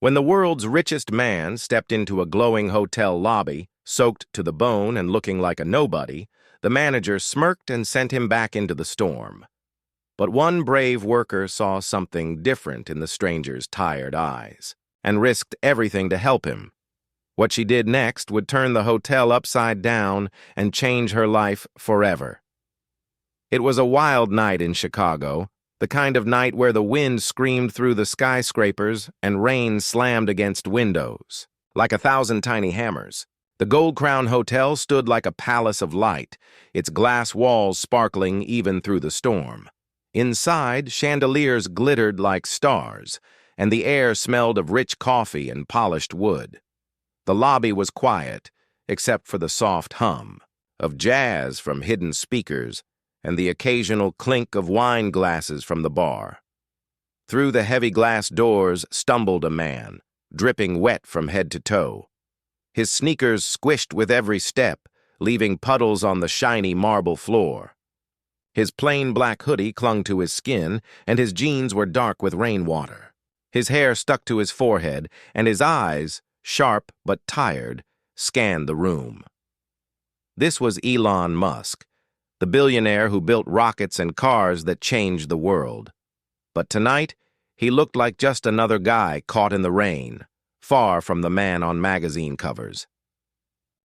When the world's richest man stepped into a glowing hotel lobby, soaked to the bone and looking like a nobody, the manager smirked and sent him back into the storm. But one brave worker saw something different in the stranger's tired eyes and risked everything to help him. What she did next would turn the hotel upside down and change her life forever. It was a wild night in Chicago, the kind of night where the wind screamed through the skyscrapers and rain slammed against windows, like 1,000 tiny hammers. The Gold Crown Hotel stood like a palace of light, its glass walls sparkling even through the storm. Inside, chandeliers glittered like stars, and the air smelled of rich coffee and polished wood. The lobby was quiet, except for the soft hum of jazz from hidden speakers and the occasional clink of wine glasses from the bar. Through the heavy glass doors stumbled a man, dripping wet from head to toe. His sneakers squished with every step, leaving puddles on the shiny marble floor. His plain black hoodie clung to his skin, and his jeans were dark with rainwater. His hair stuck to his forehead, and his eyes, sharp but tired, scanned the room. This was Elon Musk, the billionaire who built rockets and cars that changed the world. But tonight, he looked like just another guy caught in the rain, far from the man on magazine covers.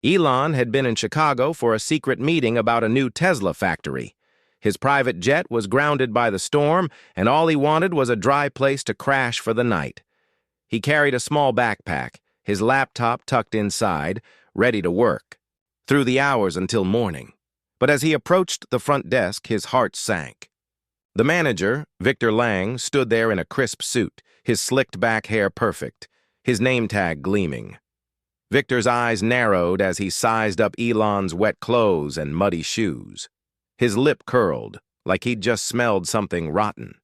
Elon had been in Chicago for a secret meeting about a new Tesla factory. His private jet was grounded by the storm, and all he wanted was a dry place to crash for the night. He carried a small backpack, his laptop tucked inside, ready to work, through the hours until morning. But as he approached the front desk, his heart sank. The manager, Victor Lang, stood there in a crisp suit, his slicked back hair perfect, his name tag gleaming. Victor's eyes narrowed as he sized up Elon's wet clothes and muddy shoes. His lip curled, like he'd just smelled something rotten.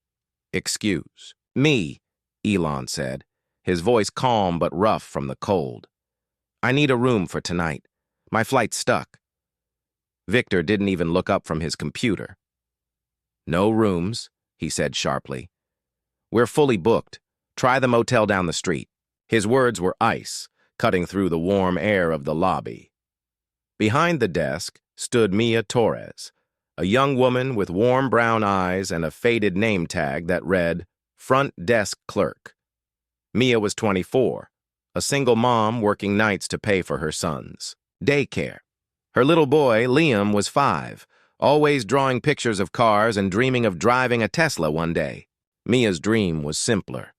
"Excuse me," Elon said, his voice calm but rough from the cold. "I need a room for tonight. My flight's stuck." Victor didn't even look up from his computer. "No rooms," he said sharply. "We're fully booked. Try the motel down the street." His words were ice, cutting through the warm air of the lobby. Behind the desk stood Mia Torres, a young woman with warm brown eyes and a faded name tag that read, "Front Desk Clerk." Mia was 24, a single mom working nights to pay for her son's daycare. Her little boy, Liam, was 5, always drawing pictures of cars and dreaming of driving a Tesla one day. Mia's dream was simpler: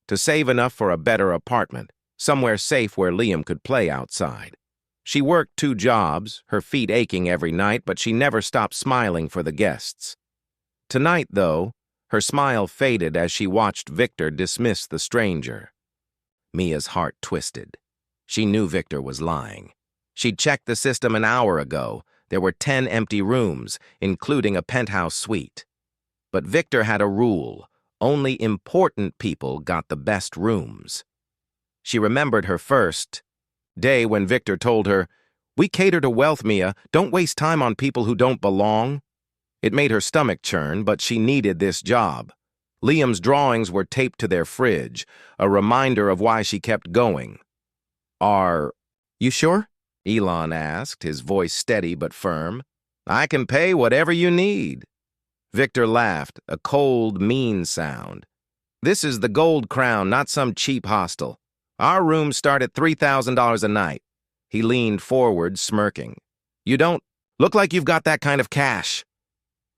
to save enough for a better apartment, somewhere safe where Liam could play outside. She worked 2 jobs, her feet aching every night, but she never stopped smiling for the guests. Tonight, though, her smile faded as she watched Victor dismiss the stranger. Mia's heart twisted. She knew Victor was lying. She'd checked the system an hour ago. There were 10 empty rooms, including a penthouse suite. But Victor had a rule: only important people got the best rooms. She remembered her first day when Victor told her, "We cater to wealth, Mia. Don't waste time on people who don't belong." It made her stomach churn, but she needed this job. Liam's drawings were taped to their fridge, a reminder of why she kept going. "Are you sure?" Elon asked, his voice steady but firm. "I can pay whatever you need." Victor laughed, a cold, mean sound. "This is the Gold Crown, not some cheap hostel. Our rooms start at $3,000 a night." He leaned forward, smirking. "You don't look like you've got that kind of cash."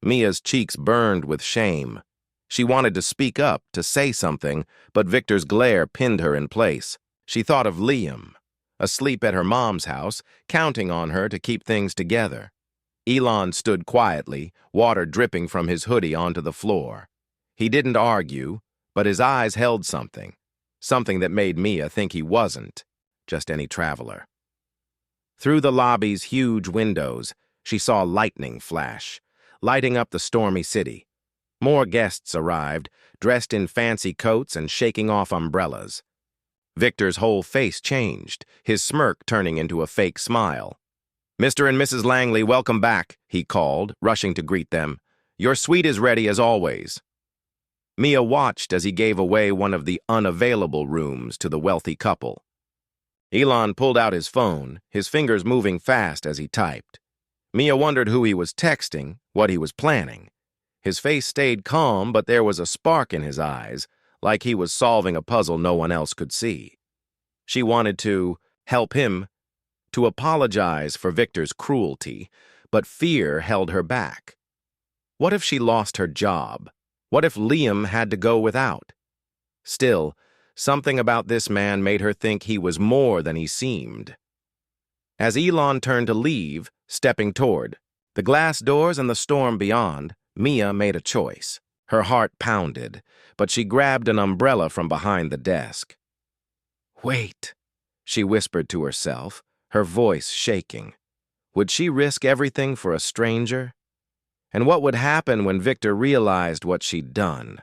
Mia's cheeks burned with shame. She wanted to speak up, to say something, but Victor's glare pinned her in place. She thought of Liam, asleep at her mom's house, counting on her to keep things together. Elon stood quietly, water dripping from his hoodie onto the floor. He didn't argue, but his eyes held something that made Mia think he wasn't just any traveler. Through the lobby's huge windows, she saw lightning flash, lighting up the stormy city. More guests arrived, dressed in fancy coats and shaking off umbrellas. Victor's whole face changed, his smirk turning into a fake smile. "Mr. and Mrs. Langley, welcome back," he called, rushing to greet them. "Your suite is ready as always." Mia watched as he gave away one of the unavailable rooms to the wealthy couple. Elon pulled out his phone, his fingers moving fast as he typed. Mia wondered who he was texting, what he was planning. His face stayed calm, but there was a spark in his eyes, like he was solving a puzzle no one else could see. She wanted to help him, to apologize for Victor's cruelty, but fear held her back. What if she lost her job? What if Liam had to go without? Still, something about this man made her think he was more than he seemed. As Elon turned to leave, stepping toward the glass doors and the storm beyond, Mia made a choice. Her heart pounded, but she grabbed an umbrella from behind the desk. "Wait," she whispered to herself, her voice shaking. Would she risk everything for a stranger? And what would happen when Victor realized what she'd done?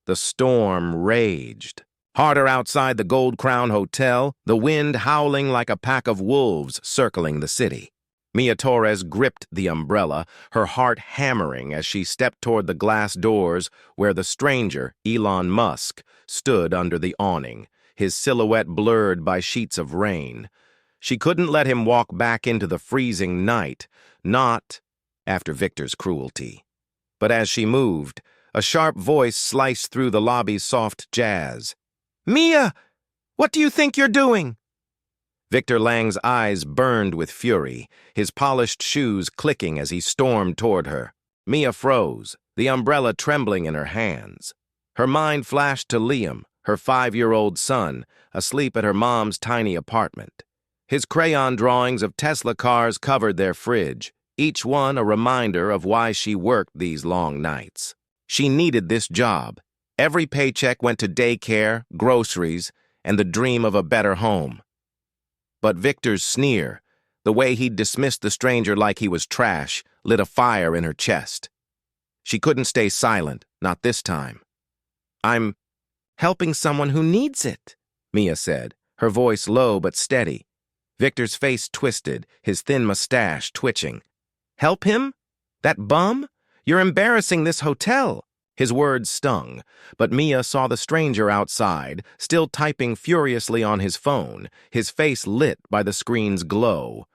The storm raged. Harder outside the Gold Crown Hotel, the wind howling like a pack of wolves circling the city. Mia Torres gripped the umbrella, her heart hammering as she stepped toward the glass doors where the stranger, Elon Musk, stood under the awning, his silhouette blurred by sheets of rain. She couldn't let him walk back into the freezing night, not after Victor's cruelty. But as she moved, a sharp voice sliced through the lobby's soft jazz. "Mia, what do you think you're doing?" Victor Lang's eyes burned with fury, his polished shoes clicking as he stormed toward her. Mia froze, the umbrella trembling in her hands. Her mind flashed to Liam, her 5-year-old son, asleep at her mom's tiny apartment. His crayon drawings of Tesla cars covered their fridge, each one a reminder of why she worked these long nights. She needed this job. Every paycheck went to daycare, groceries, and the dream of a better home. But Victor's sneer, the way he'd dismissed the stranger like he was trash, lit a fire in her chest. She couldn't stay silent, not this time. "I'm helping someone who needs it," Mia said, her voice low but steady. Victor's face twisted, his thin mustache twitching. "Help him? That bum? You're embarrassing this hotel." His words stung, but Mia saw the stranger outside, still typing furiously on his phone, his face lit by the screen's glow.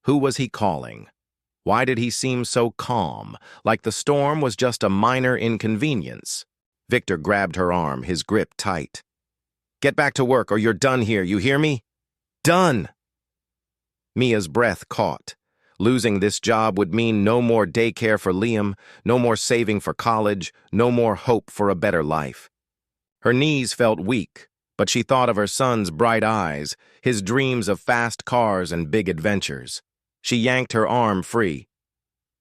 Who was he calling? Why did he seem so calm, like the storm was just a minor inconvenience? Victor grabbed her arm, his grip tight. "Get back to work or you're done here, you hear me? Done!" Mia's breath caught. Losing this job would mean no more daycare for Liam, no more saving for college, no more hope for a better life. Her knees felt weak, but she thought of her son's bright eyes, his dreams of fast cars and big adventures. She yanked her arm free.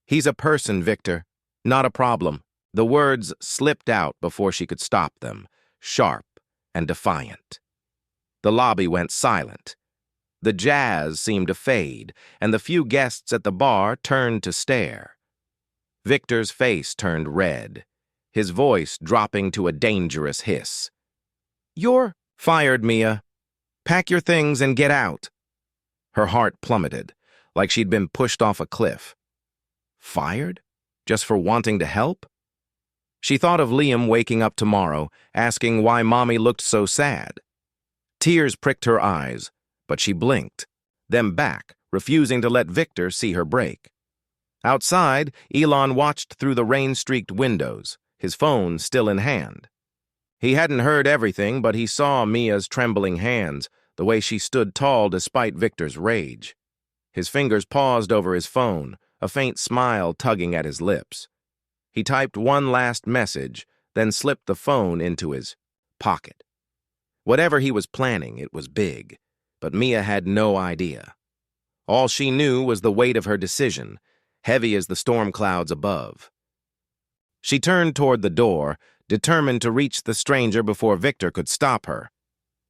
"He's a person, Victor, not a problem." The words slipped out before she could stop them, sharp and defiant. The lobby went silent. The jazz seemed to fade, and the few guests at the bar turned to stare. Victor's face turned red, his voice dropping to a dangerous hiss. "You're fired, Mia. Pack your things and get out." Her heart plummeted, like she'd been pushed off a cliff. Fired? Just for wanting to help? She thought of Liam waking up tomorrow, asking why Mommy looked so sad. Tears pricked her eyes, but she blinked, then back, refusing to let Victor see her break. Outside, Elon watched through the rain-streaked windows, his phone still in hand. He hadn't heard everything, but he saw Mia's trembling hands, the way she stood tall despite Victor's rage. His fingers paused over his phone, a faint smile tugging at his lips. He typed one last message, then slipped the phone into his pocket. Whatever he was planning, it was big. But Mia had no idea. All she knew was the weight of her decision, heavy as the storm clouds above. She turned toward the door, determined to reach the stranger before Victor could stop her.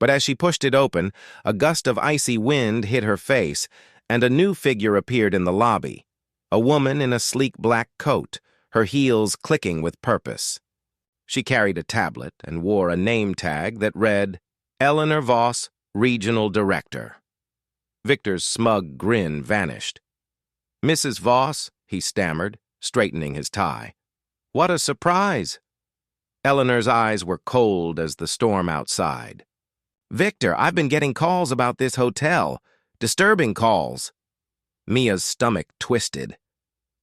But as she pushed it open, a gust of icy wind hit her face, and a new figure appeared in the lobby, a woman in a sleek black coat, her heels clicking with purpose. She carried a tablet and wore a name tag that read, "Eleanor Voss, Regional Director." Victor's smug grin vanished. "Mrs. Voss," he stammered, straightening his tie. "What a surprise!" Eleanor's eyes were cold as the storm outside. "Victor, I've been getting calls about this hotel. Disturbing calls." Mia's stomach twisted.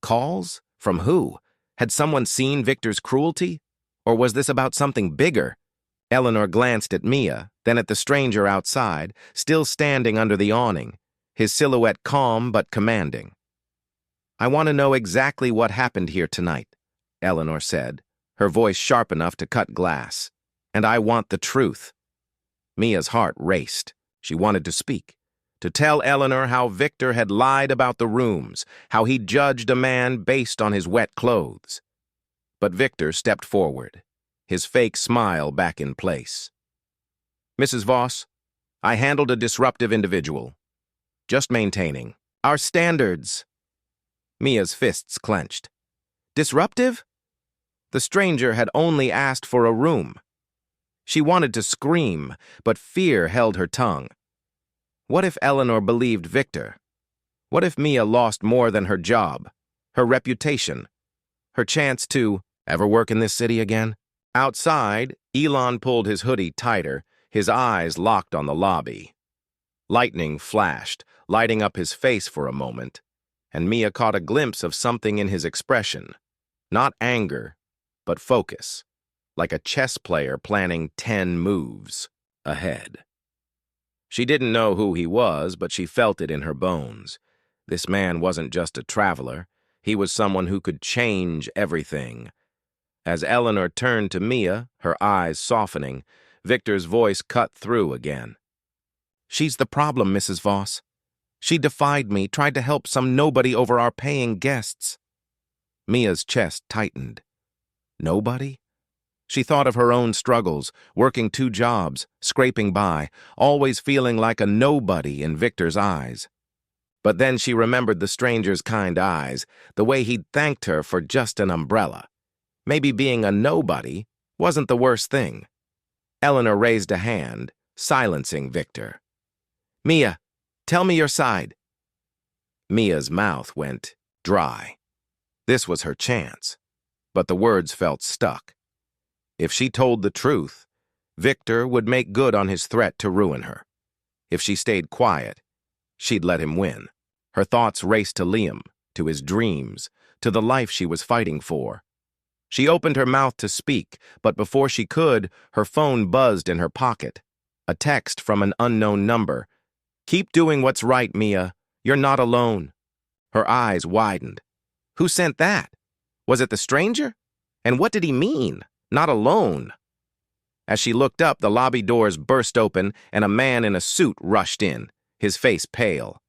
Calls? From who? Had someone seen Victor's cruelty? Or was this about something bigger? Eleanor glanced at Mia, then at the stranger outside, still standing under the awning, his silhouette calm but commanding. "I want to know exactly what happened here tonight," Eleanor said, her voice sharp enough to cut glass. "And I want the truth." Mia's heart raced. She wanted to speak, to tell Eleanor how Victor had lied about the rooms, how he judged a man based on his wet clothes. But Victor stepped forward, his fake smile back in place. "Mrs. Voss, I handled a disruptive individual. Just maintaining our standards." Mia's fists clenched. Disruptive? The stranger had only asked for a room. She wanted to scream, but fear held her tongue. What if Eleanor believed Victor? What if Mia lost more than her job, her reputation, her chance to ever work in this city again? Outside, Elon pulled his hoodie tighter, his eyes locked on the lobby. Lightning flashed, lighting up his face for a moment, and Mia caught a glimpse of something in his expression. Not anger, but focus, like a chess player planning 10 moves ahead. She didn't know who he was, but she felt it in her bones. This man wasn't just a traveler. He was someone who could change everything. As Eleanor turned to Mia, her eyes softening, Victor's voice cut through again. "She's the problem, Mrs. Voss. She defied me, tried to help some nobody over our paying guests." Mia's chest tightened. Nobody? She thought of her own struggles, working 2 jobs, scraping by, always feeling like a nobody in Victor's eyes. But then she remembered the stranger's kind eyes, the way he'd thanked her for just an umbrella. Maybe being a nobody wasn't the worst thing. Eleanor raised a hand, silencing Victor. "Mia, tell me your side." Mia's mouth went dry. This was her chance, but the words felt stuck. If she told the truth, Victor would make good on his threat to ruin her. If she stayed quiet, she'd let him win. Her thoughts raced to Liam, to his dreams, to the life she was fighting for. She opened her mouth to speak, but before she could, her phone buzzed in her pocket. A text from an unknown number. "Keep doing what's right, Mia. You're not alone." Her eyes widened. Who sent that? Was it the stranger? And what did he mean? Not alone. As she looked up, the lobby doors burst open and a man in a suit rushed in, his face pale.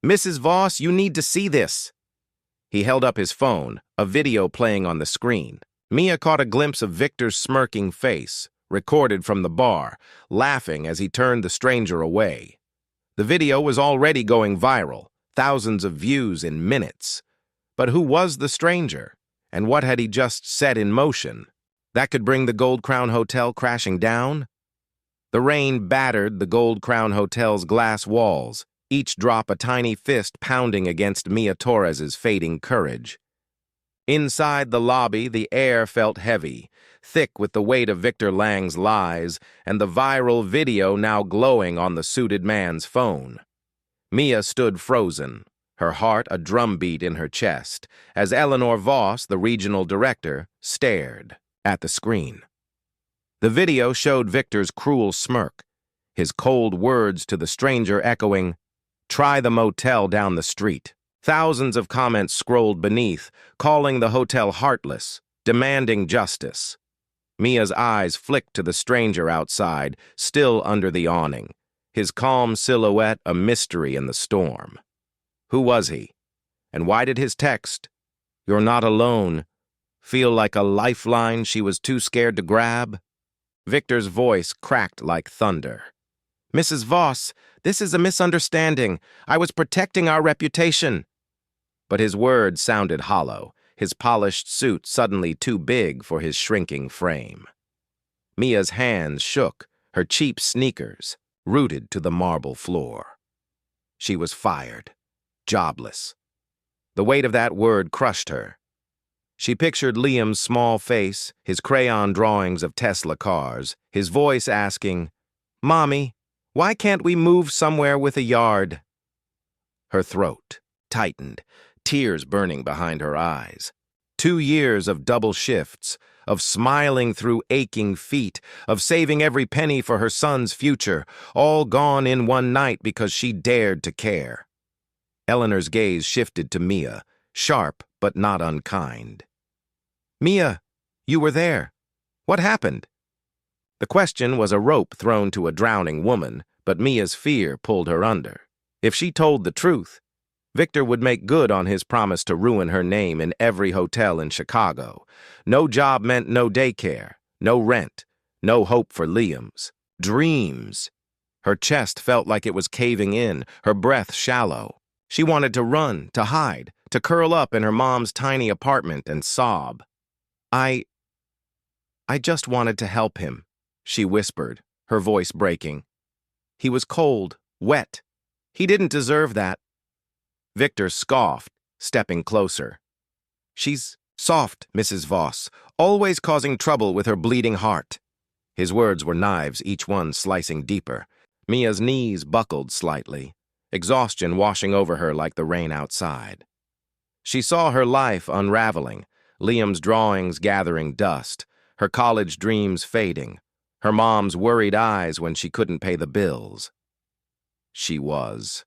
"Mrs. Voss, you need to see this." He held up his phone, a video playing on the screen. Mia caught a glimpse of Victor's smirking face, recorded from the bar, laughing as he turned the stranger away. The video was already going viral, thousands of views in minutes. But who was the stranger? And what had he just set in motion? That could bring the Gold Crown Hotel crashing down? The rain battered the Gold Crown Hotel's glass walls, each drop a tiny fist pounding against Mia Torres's fading courage. Inside the lobby, the air felt heavy, thick with the weight of Victor Lang's lies, and the viral video now glowing on the suited man's phone. Mia stood frozen, her heart a drumbeat in her chest, as Eleanor Voss, the regional director, stared at the screen. The video showed Victor's cruel smirk, his cold words to the stranger echoing, "Try the motel down the street." Thousands of comments scrolled beneath, calling the hotel heartless, demanding justice. Mia's eyes flicked to the stranger outside, still under the awning, his calm silhouette a mystery in the storm. Who was he? And why did his text, "You're not alone," feel like a lifeline she was too scared to grab? Victor's voice cracked like thunder. "Mrs. Voss, this is a misunderstanding. I was protecting our reputation." But his words sounded hollow, his polished suit suddenly too big for his shrinking frame. Mia's hands shook, her cheap sneakers rooted to the marble floor. She was fired, jobless. The weight of that word crushed her. She pictured Liam's small face, his crayon drawings of Tesla cars, his voice asking, "Mommy, why can't we move somewhere with a yard?" Her throat tightened, tears burning behind her eyes. 2 years of double shifts, of smiling through aching feet, of saving every penny for her son's future, all gone in one night because she dared to care. Eleanor's gaze shifted to Mia, sharp but not unkind. "Mia, you were there. What happened?" The question was a rope thrown to a drowning woman, but Mia's fear pulled her under. If she told the truth, Victor would make good on his promise to ruin her name in every hotel in Chicago. No job meant no daycare, no rent, no hope for Liam's dreams. Her chest felt like it was caving in, her breath shallow. She wanted to run, to hide, to curl up in her mom's tiny apartment and sob. I just wanted to help him," she whispered, her voice breaking. "He was cold, wet. He didn't deserve that." Victor scoffed, stepping closer. "She's soft, Mrs. Voss, always causing trouble with her bleeding heart." His words were knives, each one slicing deeper. Mia's knees buckled slightly, exhaustion washing over her like the rain outside. She saw her life unraveling, Liam's drawings gathering dust, her college dreams fading, her mom's worried eyes when she couldn't pay the bills. She was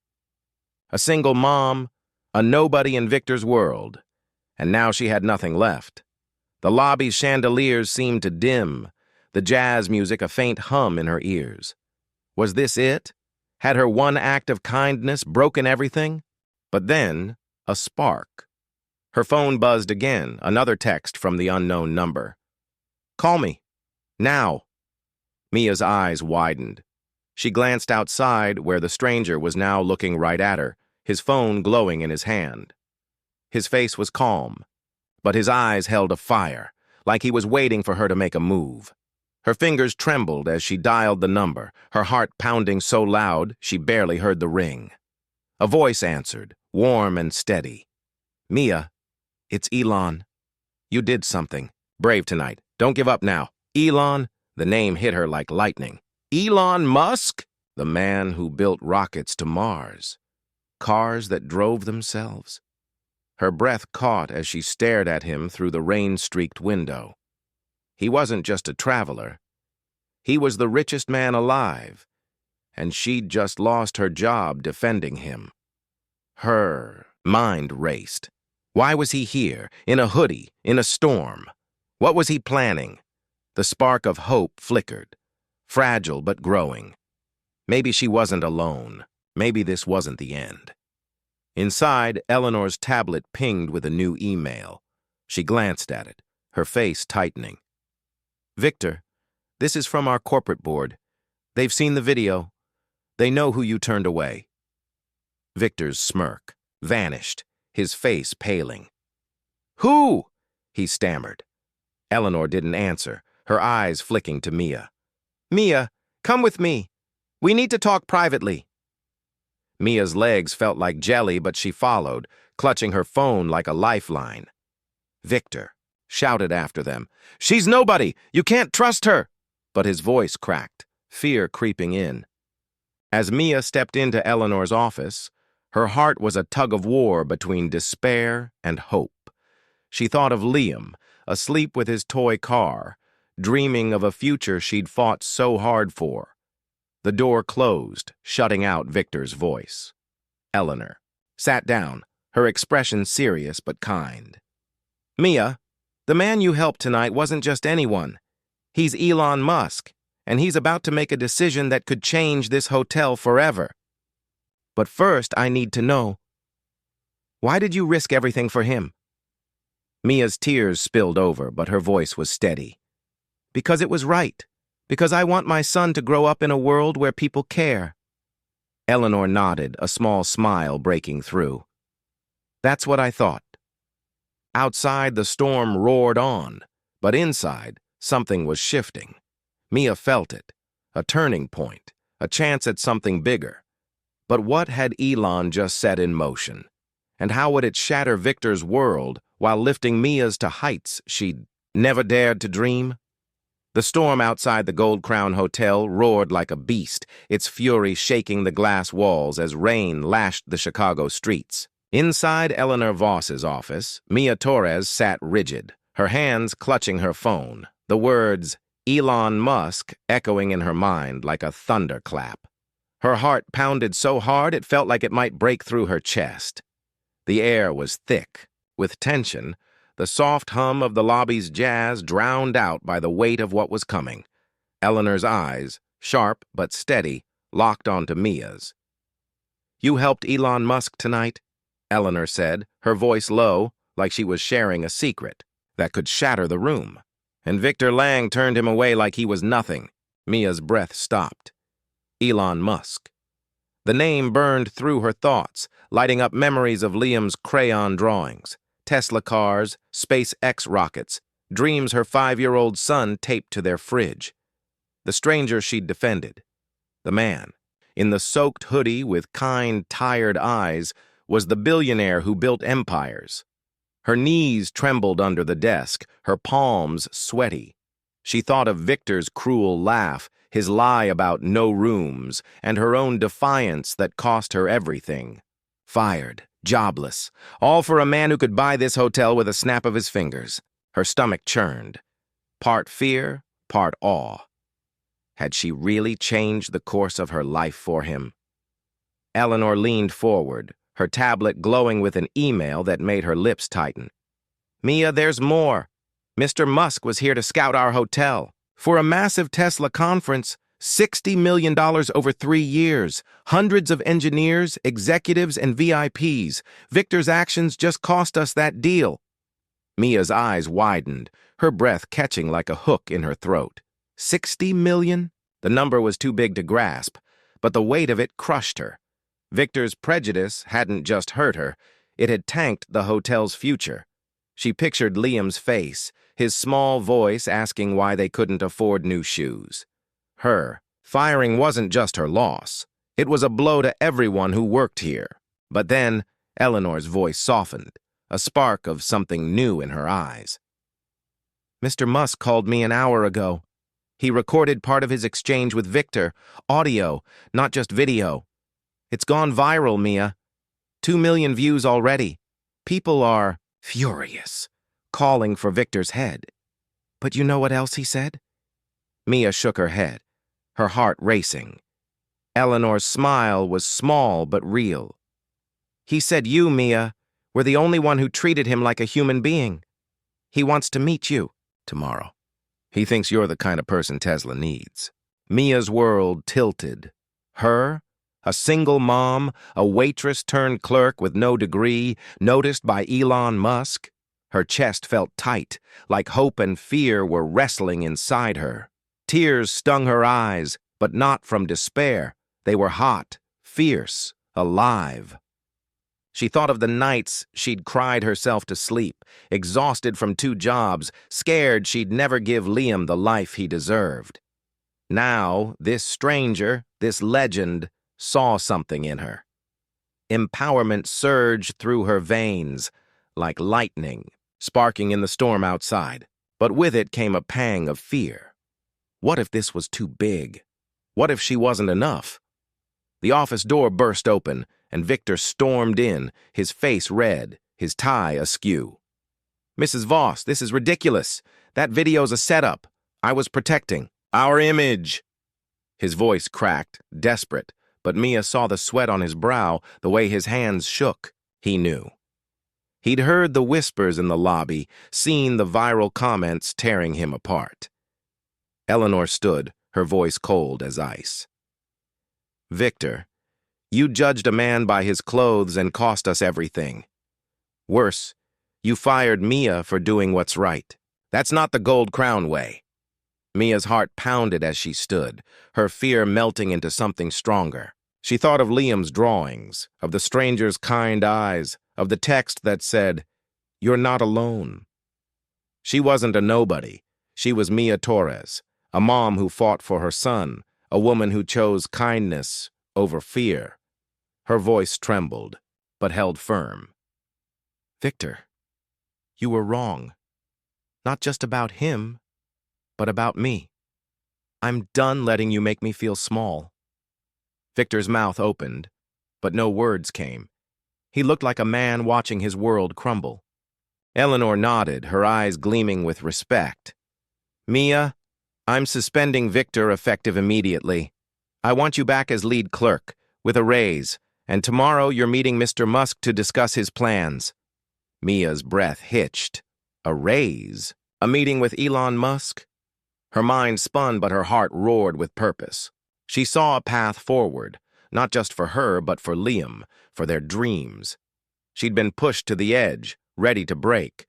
a single mom, a nobody in Victor's world, and now she had nothing left. The lobby's chandeliers seemed to dim, the jazz music a faint hum in her ears. Was this it? Had her one act of kindness broken everything? But then, a spark. Her phone buzzed again, another text from the unknown number. "Call me. Now." Mia's eyes widened. She glanced outside where the stranger was now looking right at her, his phone glowing in his hand. His face was calm, but his eyes held a fire, like he was waiting for her to make a move. Her fingers trembled as she dialed the number, her heart pounding so loud she barely heard the ring. A voice answered, warm and steady. "Mia, it's Elon. You did something. Brave tonight. Don't give up now. Elon," the name hit her like lightning. Elon Musk? The man who built rockets to Mars. Cars that drove themselves. Her breath caught as she stared at him through the rain-streaked window. He wasn't just a traveler. He was the richest man alive, and she'd just lost her job defending him. Her mind raced. Why was he here, in a hoodie, in a storm? What was he planning? The spark of hope flickered, fragile but growing. Maybe she wasn't alone. Maybe this wasn't the end. Inside, Eleanor's tablet pinged with a new email. She glanced at it, her face tightening. "Victor, this is from our corporate board. They've seen the video. They know who you turned away." Victor's smirk vanished, his face paling. "Who?" he stammered. Eleanor didn't answer, her eyes flicking to Mia. "Mia, come with me. We need to talk privately." Mia's legs felt like jelly, but she followed, clutching her phone like a lifeline. Victor shouted after them, "She's nobody! You can't trust her!" But his voice cracked, fear creeping in. As Mia stepped into Eleanor's office, her heart was a tug-of-war between despair and hope. She thought of Liam, asleep with his toy car, dreaming of a future she'd fought so hard for. The door closed, shutting out Victor's voice. Eleanor sat down, her expression serious but kind. "Mia, the man you helped tonight wasn't just anyone. He's Elon Musk, and he's about to make a decision that could change this hotel forever. But first, I need to know, why did you risk everything for him?" Mia's tears spilled over, but her voice was steady. "Because it was right. Because I want my son to grow up in a world where people care." Eleanor nodded, a small smile breaking through. "That's what I thought." Outside, the storm roared on, but inside, something was shifting. Mia felt it, a turning point, a chance at something bigger. But what had Elon just set in motion? And how would it shatter Victor's world while lifting Mia's to heights she'd never dared to dream. The storm outside the Gold Crown Hotel roared like a beast, its fury shaking the glass walls as rain lashed the Chicago streets. Inside Eleanor Voss's office, Mia Torres sat rigid, her hands clutching her phone, the words Elon Musk echoing in her mind like a thunderclap. Her heart pounded so hard it felt like it might break through her chest. The air was thick, with tension, the soft hum of the lobby's jazz drowned out by the weight of what was coming. Eleanor's eyes, sharp but steady, locked onto Mia's. "You helped Elon Musk tonight?" Eleanor said, her voice low, like she was sharing a secret that could shatter the room. And Victor Lang turned him away like he was nothing. Mia's breath stopped. Elon Musk. The name burned through her thoughts, lighting up memories of Liam's crayon drawings, Tesla cars, SpaceX rockets, dreams her 5-year-old son taped to their fridge. The stranger she'd defended, the man, in the soaked hoodie with kind, tired eyes, was the billionaire who built empires. Her knees trembled under the desk, her palms sweaty. She thought of Victor's cruel laugh, his lie about no rooms, and her own defiance that cost her everything. Fired, jobless, all for a man who could buy this hotel with a snap of his fingers. Her stomach churned. Part fear, part awe. Had she really changed the course of her life for him? Eleanor leaned forward, her tablet glowing with an email that made her lips tighten. "Mia, there's more. Mr. Musk was here to scout our hotel. For a massive Tesla conference, $60 million over 3 years, hundreds of engineers, executives, and VIPs. Victor's actions just cost us that deal." Mia's eyes widened, her breath catching like a hook in her throat. 60 million? The number was too big to grasp, but the weight of it crushed her. Victor's prejudice hadn't just hurt her, it had tanked the hotel's future. She pictured Liam's face, his small voice asking why they couldn't afford new shoes. Her firing wasn't just her loss. It was a blow to everyone who worked here. But then, Eleanor's voice softened, a spark of something new in her eyes. "Mr. Musk called me an hour ago. He recorded part of his exchange with Victor, audio, not just video. It's gone viral, Mia. 2 million views already. People are furious, calling for Victor's head. But you know what else he said?" Mia shook her head, her heart racing. Eleanor's smile was small but real. "He said you, Mia, were the only one who treated him like a human being. He wants to meet you tomorrow. He thinks you're the kind of person Tesla needs." Mia's world tilted. Her? A single mom, a waitress-turned-clerk with no degree, noticed by Elon Musk? Her chest felt tight, like hope and fear were wrestling inside her. Tears stung her eyes, but not from despair. They were hot, fierce, alive. She thought of the nights she'd cried herself to sleep, exhausted from 2 jobs, scared she'd never give Liam the life he deserved. Now, this stranger, this legend, saw something in her. Empowerment surged through her veins, like lightning, sparking in the storm outside. But with it came a pang of fear. What if this was too big? What if she wasn't enough? The office door burst open, and Victor stormed in, his face red, his tie askew. "Mrs. Voss, this is ridiculous. That video's a setup. I was protecting our image." His voice cracked, desperate, but Mia saw the sweat on his brow, the way his hands shook. He knew. He'd heard the whispers in the lobby, seen the viral comments tearing him apart. Eleanor stood, her voice cold as ice. "Victor, you judged a man by his clothes and cost us everything. Worse, you fired Mia for doing what's right. That's not the Gold Crown way." Mia's heart pounded as she stood, her fear melting into something stronger. She thought of Liam's drawings, of the stranger's kind eyes, of the text that said, "You're not alone." She wasn't a nobody. She was Mia Torres, a mom who fought for her son, a woman who chose kindness over fear. Her voice trembled, but held firm. "Victor, You were wrong. Not just about him, but about me. I'm done letting you make me feel small." Victor's mouth opened, but no words came. He looked like a man watching his world crumble. Eleanor nodded, her eyes gleaming with respect. "Mia, I'm suspending Victor effective immediately. I want you back as lead clerk, with a raise, and tomorrow you're meeting Mr. Musk to discuss his plans." Mia's breath hitched. A raise? A meeting with Elon Musk? Her mind spun, but her heart roared with purpose. She saw a path forward, not just for her, but for Liam, for their dreams. She'd been pushed to the edge, ready to break.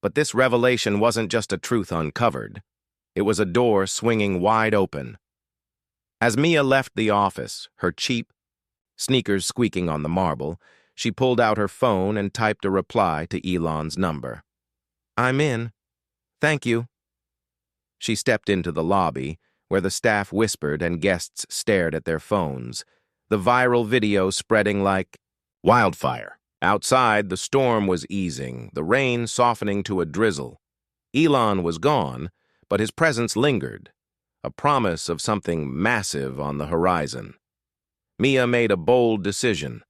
But this revelation wasn't just a truth uncovered. It was a door swinging wide open. As Mia left the office, her cheap sneakers squeaking on the marble, she pulled out her phone and typed a reply to Elon's number. "I'm in. Thank you." She stepped into the lobby, where the staff whispered and guests stared at their phones, the viral video spreading like wildfire. Outside, the storm was easing, the rain softening to a drizzle. Elon was gone, but his presence lingered, a promise of something massive on the horizon. Mia made a bold decision.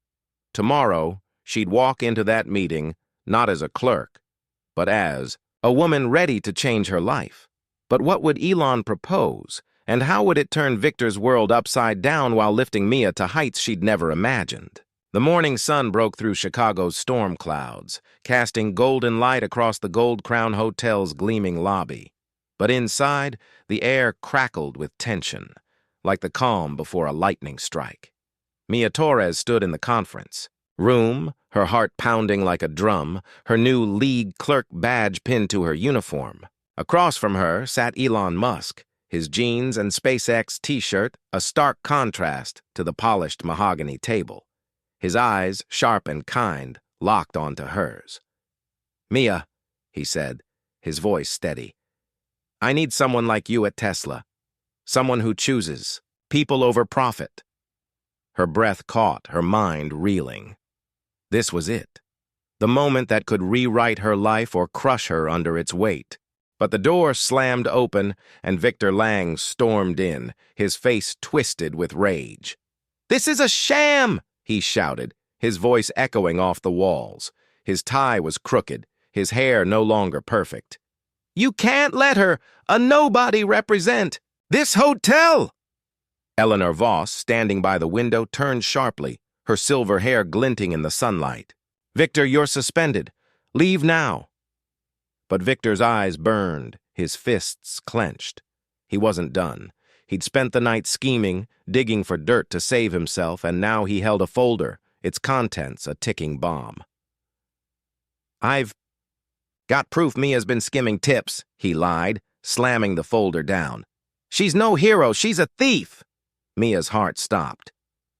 Tomorrow, she'd walk into that meeting not as a clerk, but as a woman ready to change her life. But what would Elon propose, and how would it turn Victor's world upside down while lifting Mia to heights she'd never imagined? The morning sun broke through Chicago's storm clouds, casting golden light across the Gold Crown Hotel's gleaming lobby. But inside, the air crackled with tension, like the calm before a lightning strike. Mia Torres stood in the conference room, her heart pounding like a drum, her new league clerk badge pinned to her uniform. Across from her sat Elon Musk, his jeans and SpaceX t-shirt a stark contrast to the polished mahogany table. His eyes, sharp and kind, locked onto hers. "Mia," he said, his voice steady, "I need someone like you at Tesla. Someone who chooses people over profit." Her breath caught, her mind reeling. This was it. The moment that could rewrite her life or crush her under its weight. But the door slammed open, and Victor Lang stormed in, his face twisted with rage. "This is a sham!" he shouted, his voice echoing off the walls. His tie was crooked, his hair no longer perfect. "You can't let her, a nobody, represent this hotel!" Eleanor Voss, standing by the window, turned sharply, her silver hair glinting in the sunlight. "Victor, you're suspended. Leave now." But Victor's eyes burned, his fists clenched. He wasn't done. He'd spent the night scheming, digging for dirt to save himself, and now he held a folder, its contents a ticking bomb. "I've got proof Mia's been skimming tips," he lied, slamming the folder down. "She's no hero, she's a thief!" Mia's heart stopped.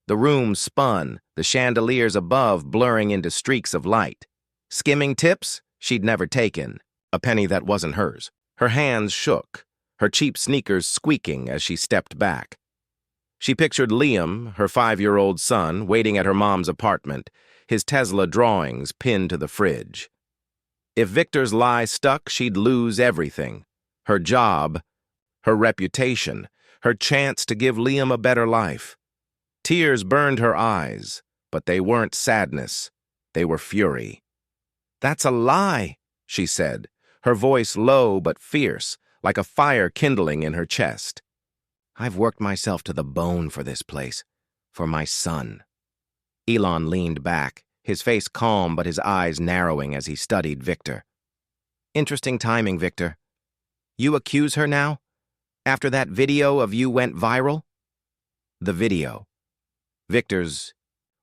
The room spun, the chandeliers above blurring into streaks of light. Skimming tips she'd never taken, a penny that wasn't hers. Her hands shook, her cheap sneakers squeaking as she stepped back. She pictured Liam, her 5-year-old son, waiting at her mom's apartment, his Tesla drawings pinned to the fridge. If Victor's lie stuck, she'd lose everything. Her job, her reputation, her chance to give Liam a better life. Tears burned her eyes, but they weren't sadness. They were fury. "That's a lie," she said, her voice low but fierce, like a fire kindling in her chest. "I've worked myself to the bone for this place, for my son." Elon leaned back, his face calm but his eyes narrowing as he studied Victor. "Interesting timing, Victor. You accuse her now? After that video of you went viral?" The video. Victor's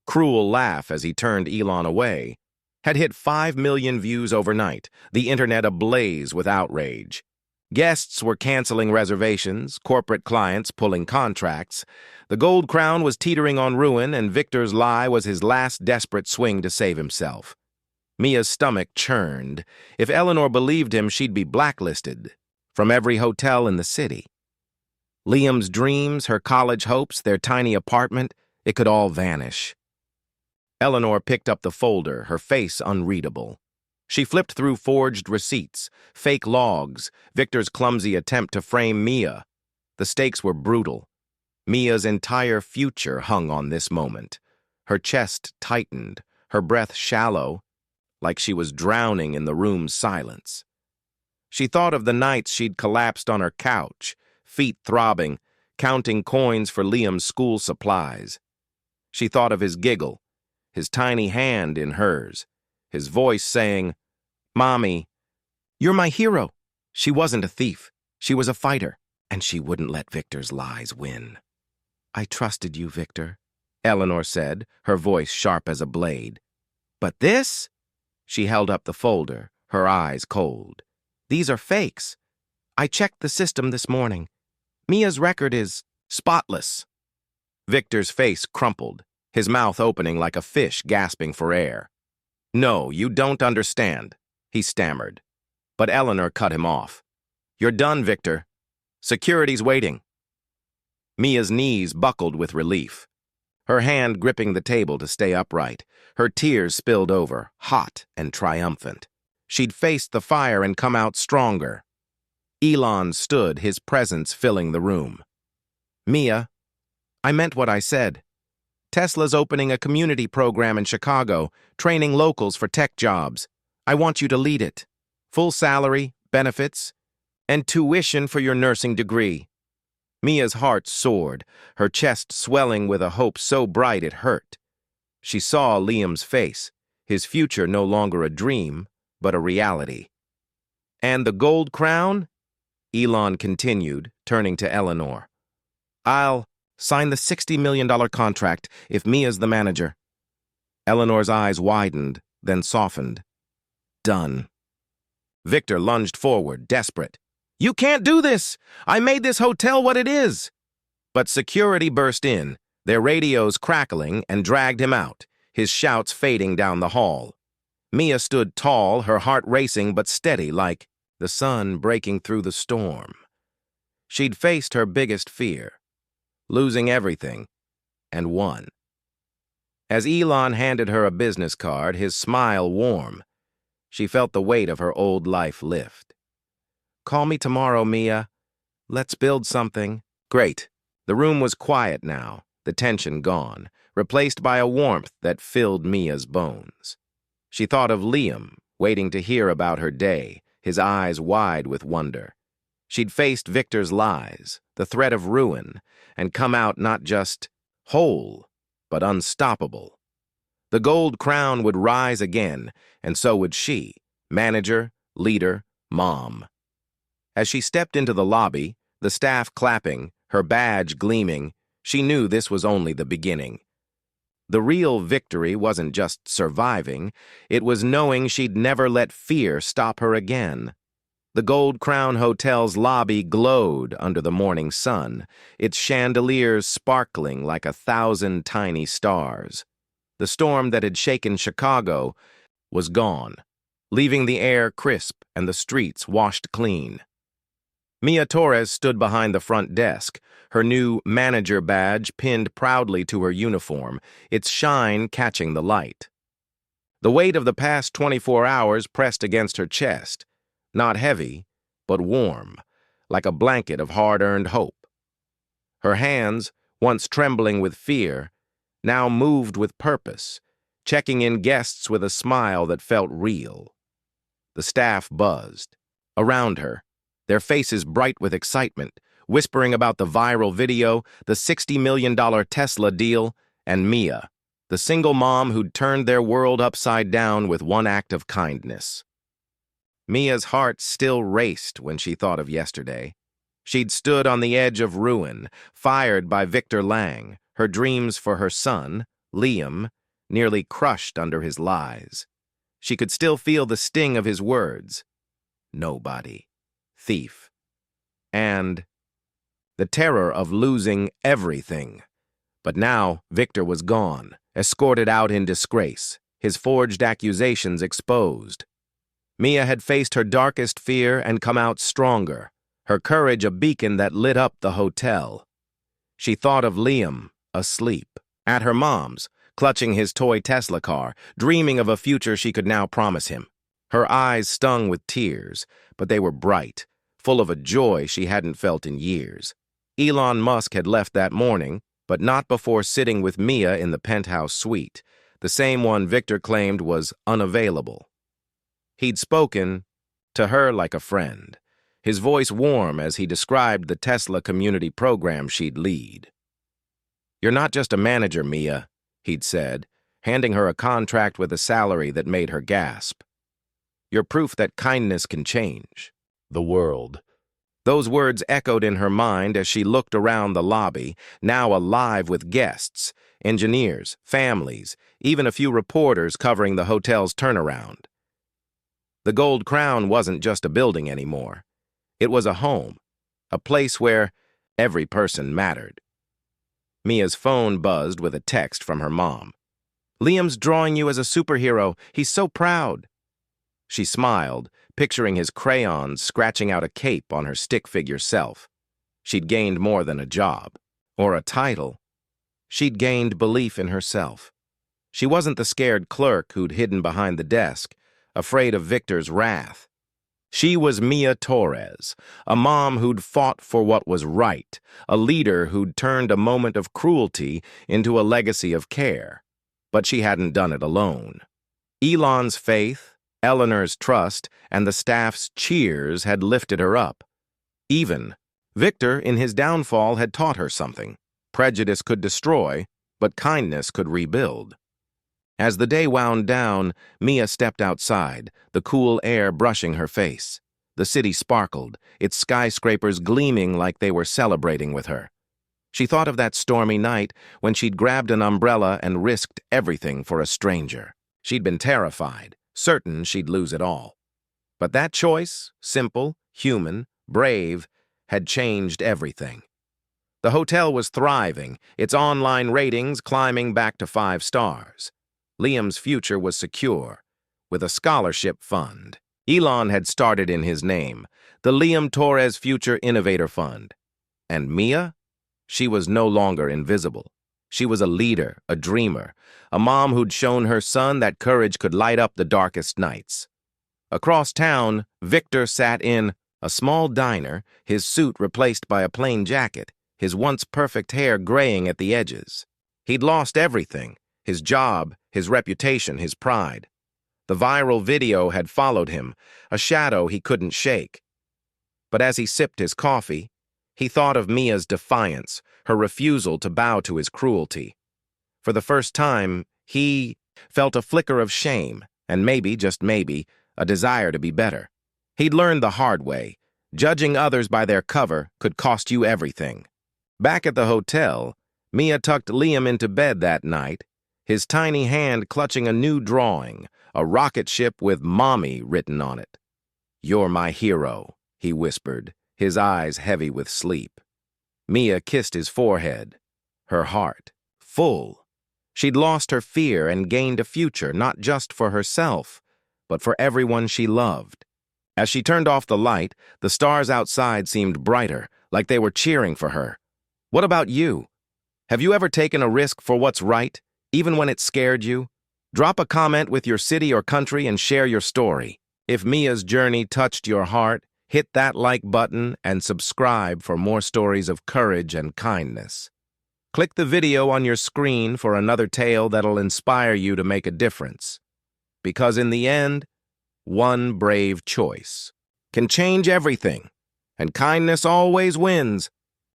cruel laugh as he turned Elon away had hit 5 million views overnight, the internet ablaze with outrage. Guests were canceling reservations, corporate clients pulling contracts. The Gold Crown was teetering on ruin, and Victor's lie was his last desperate swing to save himself. Mia's stomach churned. If Eleanor believed him, she'd be blacklisted from every hotel in the city. Liam's dreams, her college hopes, their tiny apartment, it could all vanish. Eleanor picked up the folder, her face unreadable. She flipped through forged receipts, fake logs, Victor's clumsy attempt to frame Mia. The stakes were brutal. Mia's entire future hung on this moment. Her chest tightened, her breath shallow, like she was drowning in the room's silence. She thought of the nights she'd collapsed on her couch, feet throbbing, counting coins for Liam's school supplies. She thought of his giggle, his tiny hand in hers, his voice saying, "Mommy, you're my hero." She wasn't a thief. She was a fighter, and she wouldn't let Victor's lies win. "I trusted you, Victor," Eleanor said, her voice sharp as a blade. "But this?" She held up the folder, her eyes cold. "These are fakes. I checked the system this morning. Mia's record is spotless." Victor's face crumpled, his mouth opening like a fish gasping for air. "No, you don't understand," he stammered. But Eleanor cut him off. "You're done, Victor. Security's waiting." Mia's knees buckled with relief, her hand gripping the table to stay upright. Her tears spilled over, hot and triumphant. She'd faced the fire and come out stronger. Elon stood, his presence filling the room. "Mia, I meant what I said. Tesla's opening a community program in Chicago, training locals for tech jobs. I want you to lead it. Full salary, benefits, and tuition for your nursing degree." Mia's heart soared, her chest swelling with a hope so bright it hurt. She saw Liam's face, his future no longer a dream, but a reality. "And the gold crown?" Elon continued, turning to Eleanor. "I'll sign the $60 million contract if Mia's the manager." Eleanor's eyes widened, then softened. "Done." Victor lunged forward, desperate. "You can't do this! I made this hotel what it is!" But security burst in, their radios crackling, and dragged him out, his shouts fading down the hall. Mia stood tall, her heart racing but steady, like the sun breaking through the storm. She'd faced her biggest fear, losing everything, and won. As Elon handed her a business card, his smile warm, she felt the weight of her old life lift. "Call me tomorrow, Mia. Let's build something." Great. The room was quiet now, the tension gone, replaced by a warmth that filled Mia's bones. She thought of Liam, waiting to hear about her day, his eyes wide with wonder. She'd faced Victor's lies, the threat of ruin, and come out not just whole, but unstoppable. The gold crown would rise again, and so would she, manager, leader, mom. As she stepped into the lobby, the staff clapping, her badge gleaming, she knew this was only the beginning. The real victory wasn't just surviving, it was knowing she'd never let fear stop her again. The Gold Crown Hotel's lobby glowed under the morning sun, its chandeliers sparkling like 1,000 tiny stars. The storm that had shaken Chicago was gone, leaving the air crisp and the streets washed clean. Mia Torres stood behind the front desk, her new manager badge pinned proudly to her uniform, its shine catching the light. The weight of the past 24 hours pressed against her chest, not heavy, but warm, like a blanket of hard-earned hope. Her hands, once trembling with fear, now moved with purpose, checking in guests with a smile that felt real. The staff buzzed. Around her, their faces bright with excitement, whispering about the viral video, the $60 million Tesla deal, and Mia, the single mom who'd turned their world upside down with one act of kindness. Mia's heart still raced when she thought of yesterday. She'd stood on the edge of ruin, fired by Victor Lang, her dreams for her son, Liam, nearly crushed under his lies. She could still feel the sting of his words. Nobody. Thief. And the terror of losing everything. But now Victor was gone, escorted out in disgrace, his forged accusations exposed. Mia had faced her darkest fear and come out stronger, her courage a beacon that lit up the hotel. She thought of Liam, asleep, at her mom's, clutching his toy Tesla car, dreaming of a future she could now promise him. Her eyes stung with tears, but they were bright, full of a joy she hadn't felt in years. Elon Musk had left that morning, but not before sitting with Mia in the penthouse suite, the same one Victor claimed was unavailable. He'd spoken to her like a friend, his voice warm as he described the Tesla community program she'd lead. "You're not just a manager, Mia," he'd said, handing her a contract with a salary that made her gasp. "You're proof that kindness can change the world." Those words echoed in her mind as she looked around the lobby, now alive with guests, engineers, families, even a few reporters covering the hotel's turnaround. The Gold Crown wasn't just a building anymore. It was a home, a place where every person mattered. Mia's phone buzzed with a text from her mom. "Liam's drawing you as a superhero. He's so proud." She smiled, picturing his crayons scratching out a cape on her stick figure self. She'd gained more than a job, or a title. She'd gained belief in herself. She wasn't the scared clerk who'd hidden behind the desk, afraid of Victor's wrath. She was Mia Torres, a mom who'd fought for what was right, a leader who'd turned a moment of cruelty into a legacy of care. But she hadn't done it alone. Elon's faith, Eleanor's trust, and the staff's cheers had lifted her up. Even Victor, in his downfall, had taught her something. Prejudice could destroy, but kindness could rebuild. As the day wound down, Mia stepped outside, the cool air brushing her face. The city sparkled, its skyscrapers gleaming like they were celebrating with her. She thought of that stormy night when she'd grabbed an umbrella and risked everything for a stranger. She'd been terrified, certain she'd lose it all. But that choice, simple, human, brave, had changed everything. The hotel was thriving, its online ratings climbing back to 5 stars. Liam's future was secure, with a scholarship fund Elon had started in his name, the Liam Torres Future Innovator Fund. And Mia? She was no longer invisible. She was a leader, a dreamer, a mom who'd shown her son that courage could light up the darkest nights. Across town, Victor sat in a small diner, his suit replaced by a plain jacket, his once perfect hair graying at the edges. He'd lost everything, his job, his reputation, his pride. The viral video had followed him, a shadow he couldn't shake. But as he sipped his coffee, he thought of Mia's defiance, her refusal to bow to his cruelty. For the first time, he felt a flicker of shame, and maybe, just maybe, a desire to be better. He'd learned the hard way. Judging others by their cover could cost you everything. Back at the hotel, Mia tucked Liam into bed that night, his tiny hand clutching a new drawing, a rocket ship with "Mommy" written on it. "You're my hero," he whispered, his eyes heavy with sleep. Mia kissed his forehead, her heart full. She'd lost her fear and gained a future, not just for herself, but for everyone she loved. As she turned off the light, the stars outside seemed brighter, like they were cheering for her. What about you? Have you ever taken a risk for what's right, even when it scared you? Drop a comment with your city or country and share your story. If Mia's journey touched your heart, hit that like button and subscribe for more stories of courage and kindness. Click the video on your screen for another tale that'll inspire you to make a difference. Because in the end, one brave choice can change everything, and kindness always wins.